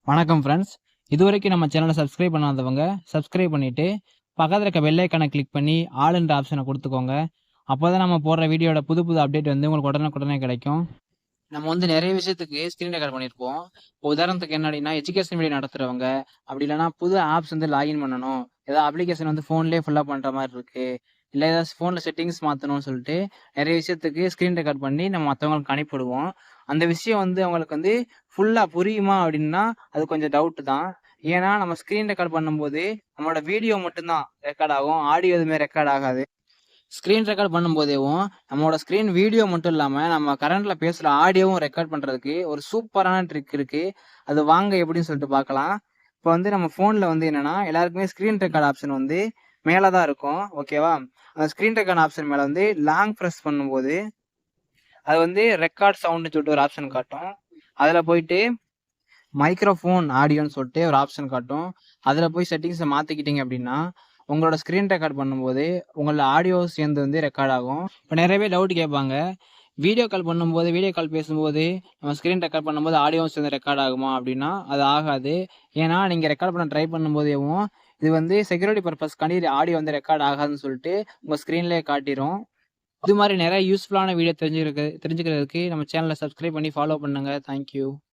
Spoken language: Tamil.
வணக்கம் ஃப்ரெண்ட்ஸ். இதுவரைக்கும் நம்ம சேனலை சப்ஸ்கிரைப் பண்ணாதவங்க சப்ஸ்கிரைப் பண்ணிட்டு பக்கத்தில் இருக்க பெல் ஐக்கானை கிளிக் பண்ணி ஆல்ன்ற ஆப்ஷனை கொடுத்துக்கோங்க. அப்போ தான் நம்ம போடுற வீடியோட புது புது அப்டேட் வந்து உங்களுக்கு உடனுக்குடனே கிடைக்கும். நம்ம வந்து நிறைய விஷயத்துக்கு ஸ்க்ரீன் ரெக்கார்ட் பண்ணியிருப்போம். இப்போ உதாரணத்துக்கு என்ன அப்படின்னா, எஜுகேஷன் வீடியோ நடத்துறவங்க, அப்படி இல்லைன்னா புது ஆப்ஸ் வந்து லாகின் பண்ணணும், ஏதாவது அப்ளிகேஷன் வந்து ஃபோன்லேயே ஃபுல்லாக பண்ணுற மாதிரி இருக்கு, இல்லை ஏதாவது ஃபோனில் செட்டிங்ஸ் மாற்றணும்னு சொல்லிட்டு நிறைய விஷயத்துக்கு ஸ்க்ரீன் ரெக்கார்ட் பண்ணி நம்ம மற்றவங்களுக்கு அனுப்பிவிடுவோம். அந்த விஷயம் வந்து அவங்களுக்கு வந்து ஃபுல்லாக புரியுமா அப்படின்னா அது கொஞ்சம் டவுட்டு தான். ஏன்னா நம்ம ஸ்க்ரீன் ரெக்கார்ட் பண்ணும்போது நம்மளோட வீடியோ மட்டும்தான் ரெக்கார்ட் ஆகும், ஆடியோ எதுவுமே ரெக்கார்ட் ஆகாது. ஸ்க்ரீன் ரெக்கார்ட் பண்ணும்போதேவும் நம்மளோட ஸ்க்ரீன் வீடியோ மட்டும் இல்லாமல் நம்ம கரண்ட்ல பேசுகிற ஆடியோவும் ரெக்கார்ட் பண்ணுறதுக்கு ஒரு சூப்பரான ட்ரிக் இருக்கு. அது வாங்க எப்படின்னு சொல்லிட்டு பார்க்கலாம். இப்போ வந்து நம்ம ஃபோனில் வந்து என்னன்னா எல்லாருக்குமே ஸ்க்ரீன் ரெக்கார்ட் ஆப்ஷன் வந்து மேலே தான் இருக்கும், ஓகேவா? அந்த ஸ்க்ரீன் ரெக்கார்ட் ஆப்ஷன் மேலே வந்து லாங் ப்ரெஸ் பண்ணும்போது அது வந்து ரெக்கார்ட் சவுண்டுன்னு சொல்லிட்டு ஒரு ஆப்ஷன் காட்டும். அதில் போயிட்டு மைக்ரோஃபோன் ஆடியோன்னு சொல்லிட்டு ஒரு ஆப்ஷன் காட்டும். அதில் போய் செட்டிங்ஸை மாற்றிக்கிட்டீங்க அப்படின்னா உங்களோட ஸ்க்ரீன் ரெக்கார்ட் பண்ணும்போது உங்களோட ஆடியோ சேர்ந்து வந்து ரெக்கார்ட் ஆகும். இப்போ நிறைய பேர் டவுட் கேட்பாங்க, வீடியோ கால் பண்ணும்போது வீடியோ கால் பேசும்போது நம்ம ஸ்க்ரீன் ரெக்கார்ட் பண்ணும்போது ஆடியோவும் சேர்ந்து ரெக்கார்ட் ஆகுமா அப்படின்னா அது ஆகாது. ஏன்னா நீங்கள் ரெக்கார்ட் பண்ண ட்ரை பண்ணும்போதேவும் இது வந்து செக்யூரிட்டி பர்பஸ்க்காண்டி ஆடியோ வந்து ரெக்கார்ட் ஆகாதுன்னு சொல்லிட்டு உங்கள் ஸ்க்ரீன்லேயே காட்டிடும். இது மாதிரி நிறைய யூஸ்ஃபுல்லான வீடியோ தெரிஞ்சுக்கிறதுக்கு நம்ம சேனலை சப்ஸ்கிரைப் பண்ணி ஃபாலோ பண்ணுங்கள். தேங்க்யூ.